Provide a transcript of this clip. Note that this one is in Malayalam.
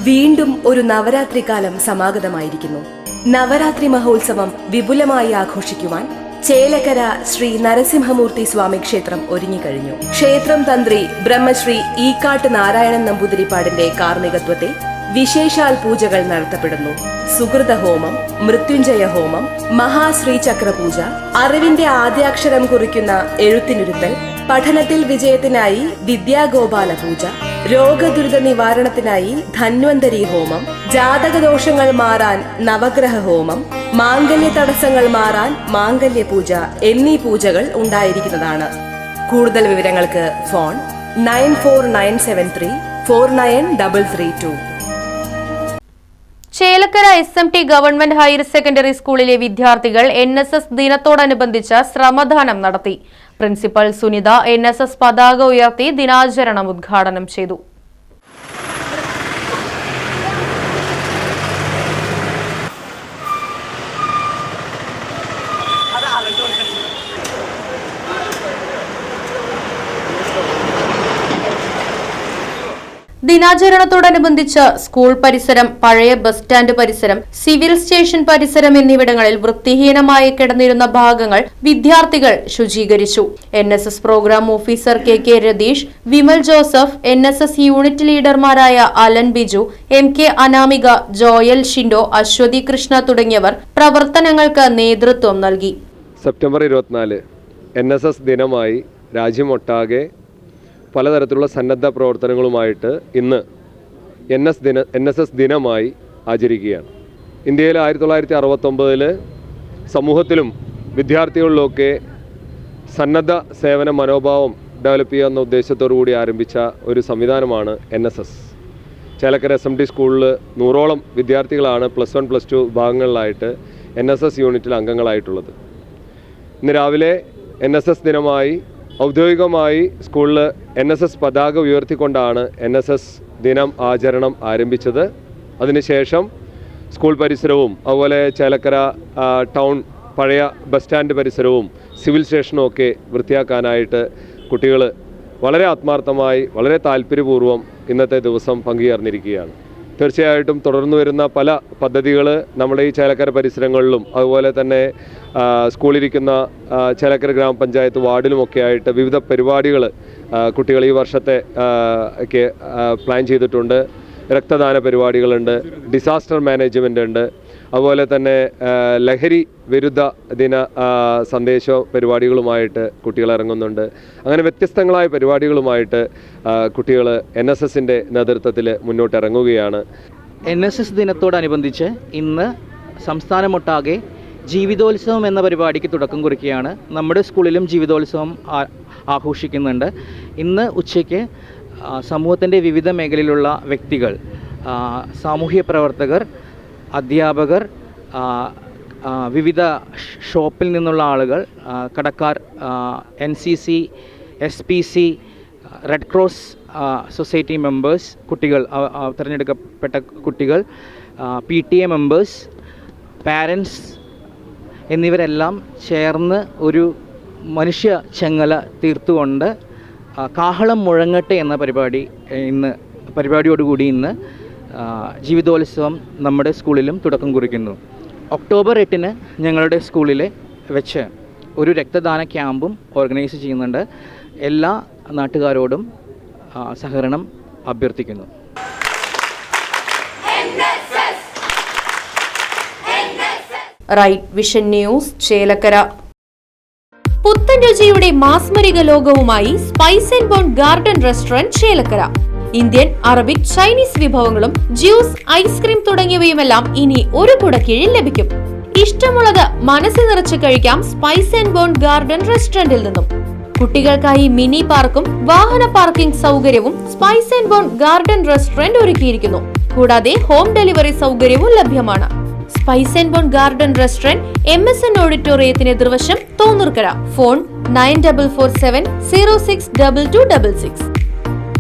വീണ്ടും ഒരു നവരാത്രി കാലം സമാഗതമായിരിക്കുന്നു. നവരാത്രി മഹോത്സവം വിപുലമായി ആഘോഷിക്കുവാൻ ചേലക്കര ശ്രീ നരസിംഹമൂർത്തി സ്വാമി ക്ഷേത്രം ഒരുങ്ങിക്കഴിഞ്ഞു. ക്ഷേത്രം തന്ത്രി ബ്രഹ്മശ്രീ ഈക്കാട്ട് നാരായണൻ നമ്പൂതിരിപ്പാടിന്റെ കാർമ്മികത്വത്തിൽ വിശേഷാൽ പൂജകൾ നടത്തപ്പെടുന്നു. സുകൃത ഹോമം, മൃത്യുഞ്ജയ ഹോമം, മഹാശ്രീചക്ര പൂജ, അറിവിന്റെ ആദ്യാക്ഷരം കുറിക്കുന്ന എഴുത്തിനിരുത്തൽ, പഠനത്തിൽ വിജയത്തിനായി വിദ്യാഗോപാല പൂജ, രോഗദുരിത നിവാരണത്തിനായി ധന്വന്തരി ഹോമം, ജാതകദോഷങ്ങൾ മാറാൻ നവഗ്രഹ ഹോമം, മാംഗല്യ തടസ്സങ്ങൾ മാറാൻ മാംഗല്യ പൂജ എന്നീ പൂജകൾ ഉണ്ടായിരിക്കുന്നതാണ്. കൂടുതൽ വിവരങ്ങൾക്ക് phone 94973 49332. Chelakkara SMT government higher secondary സ്കൂളിലെ വിദ്യാർത്ഥികൾ NSS ദിനത്തോടനുബന്ധിച്ച് ശ്രമദാനം നടത്തി. പ്രിൻസിപ്പൽ സുനിത NSS പതാക ഉയർത്തി ദിനാചരണം ഉദ്ഘാടനം ചെയ്തു. ദിനാചരണത്തോടനുബന്ധിച്ച് സ്കൂൾ പരിസരം, പഴയ ബസ് സ്റ്റാൻഡ് പരിസരം, സിവിൽ സ്റ്റേഷൻ പരിസരം എന്നിവിടങ്ങളിൽ വൃത്തിഹീനമായി കിടന്നിരുന്ന ഭാഗങ്ങൾ വിദ്യാർത്ഥികൾ ശുചീകരിച്ചു. NSS programme officer KK Ratheesh, Vimal Joseph, NSS unit ലീഡർമാരായ Alan Biju, MK Anamika, Joel Shindo, Aswathy Krishna തുടങ്ങിയവർ പ്രവർത്തനങ്ങൾക്ക് നേതൃത്വം നൽകി. സെപ്റ്റംബർ 24 NSS ദിനമായി രാജ്യമൊട്ടാകെ പലതരത്തിലുള്ള സന്നദ്ധ പ്രവർത്തനങ്ങളുമായിട്ട് ഇന്ന് NSS ദിനമായി ആചരിക്കുകയാണ്. ഇന്ത്യയിൽ 1969 സമൂഹത്തിലും വിദ്യാർത്ഥികളിലൊക്കെ സന്നദ്ധ സേവന മനോഭാവം ഡെവലപ്പ് ചെയ്യുന്ന ഉദ്ദേശത്തോടു കൂടി ആരംഭിച്ച ഒരു സംവിധാനമാണ് NSS. ചേലക്കര SMT സ്കൂളിൽ 100ഓളം വിദ്യാർത്ഥികളാണ് +1, +2 വിഭാഗങ്ങളിലായിട്ട് NSS യൂണിറ്റിൽ അംഗങ്ങളായിട്ടുള്ളത്. ഇന്ന് രാവിലെ NSS ദിനമായി ഔദ്യോഗികമായി സ്കൂളിൽ NSS പതാക ഉയർത്തിക്കൊണ്ടാണ് NSS ദിനം ആചരണം ആരംഭിച്ചത്. അതിനുശേഷം സ്കൂൾ പരിസരവും അതുപോലെ ചേലക്കര ടൗൺ പഴയ ബസ് സ്റ്റാൻഡ് പരിസരവും സിവിൽ സ്റ്റേഷനും ഒക്കെ വൃത്തിയാക്കാനായിട്ട് കുട്ടികൾ വളരെ ആത്മാർത്ഥമായി വളരെ താല്പര്യപൂർവ്വം ഇന്നത്തെ ദിവസം പങ്കുചേർന്നിരിക്കുകയാണ്. തീർച്ചയായിട്ടും തുടർന്നു വരുന്ന പല പദ്ധതികൾ നമ്മുടെ ഈ ചേലക്കര പരിസരങ്ങളിലും അതുപോലെ തന്നെ സ്കൂളിലിരിക്കുന്ന ചേലക്കര ഗ്രാമപഞ്ചായത്ത് വാർഡിലുമൊക്കെ ആയിട്ട് വിവിധ പരിപാടികൾ കുട്ടികൾ ഈ വർഷത്തെ ഒക്കെ പ്ലാൻ ചെയ്തിട്ടുണ്ട്. രക്തദാന പരിപാടികളുണ്ട്, ഡിസാസ്റ്റർ മാനേജ്മെൻ്റ് ഉണ്ട്, അതുപോലെ തന്നെ ലഹരി വിരുദ്ധ ദിന സന്ദേശ പരിപാടികളുമായിട്ട് കുട്ടികൾ ഇറങ്ങുന്നുണ്ട്. അങ്ങനെ വ്യത്യസ്തങ്ങളായ പരിപാടികളുമായിട്ട് കുട്ടികൾ NSSൻ്റെ നേതൃത്വത്തിൽ മുന്നോട്ടിറങ്ങുകയാണ്. NSS ദിനത്തോടനുബന്ധിച്ച് ഇന്ന് സംസ്ഥാനമൊട്ടാകെ ജീവിതോത്സവം എന്ന പരിപാടിക്ക് തുടക്കം കുറിക്കുകയാണ്. നമ്മുടെ സ്കൂളിലും ജീവിതോത്സവം ആഘോഷിക്കുന്നുണ്ട്. ഇന്ന് ഉച്ചയ്ക്ക് സമൂഹത്തിൻ്റെ വിവിധ മേഖലയിലുള്ള വ്യക്തികൾ, സാമൂഹ്യ പ്രവർത്തകർ, അധ്യാപകർ, വിവിധ ഷോപ്പിൽ നിന്നുള്ള ആളുകൾ, കടക്കാർ, NCC, SPC, red cross society members, കുട്ടികൾ, തിരഞ്ഞെടുക്കപ്പെട്ട കുട്ടികൾ, PTA മെമ്പേഴ്സ്, പാരൻസ് എന്നിവരെല്ലാം ചേർന്ന് ഒരു മനുഷ്യ ചെങ്ങല തീർത്തുകൊണ്ട് കാഹളം മുഴങ്ങട്ടെ എന്ന പരിപാടിയോടുകൂടി ഇന്ന് ജീവിതോത്സവം നമ്മുടെ സ്കൂളിലും തുടക്കം കുറിക്കുന്നു. ഒക്ടോബർ 8 ഞങ്ങളുടെ സ്കൂളിൽ വെച്ച് ഒരു രക്തദാന ക്യാമ്പും ഓർഗനൈസ് ചെയ്യുന്നുണ്ട്. എല്ലാ നാട്ടുകാരോടും സഹകരണം അഭ്യർത്ഥിക്കുന്നു. Right vision news, Chelakkara. പുത്തൻ രുചിയുടെ മാസ്മരിക ലോകവുമായി spice and bone garden restaurant Chelakkara. Indian, Arabic, Chinese വിഭവങ്ങളും ജ്യൂസ്, ഐസ്ക്രീം തുടങ്ങിയവയുമെല്ലാം ഇനി ഒരു കുടക്കീഴിൽ ലഭിക്കും. ഇഷ്ടമുള്ളത് മനസ്സ് നിറച്ച് കഴിക്കാം സ്പൈസ് ആൻഡ് ബോൺ ഗാർഡൻ റെസ്റ്റോറന്റിൽ നിന്നും. കുട്ടികൾക്കായി മിനി പാർക്കും വാഹന പാർക്കിംഗ് സൗകര്യവും spice and bone garden restaurant ഒരുക്കിയിരിക്കുന്നു. കൂടാതെ ഹോം ഡെലിവറി സൗകര്യവും ലഭ്യമാണ്. Spice and bone garden restaurant MSN ഓഡിറ്റോറിയത്തിന് എതിർവശം തോന്നൂർക്കര. ഫോൺ 9447 062266.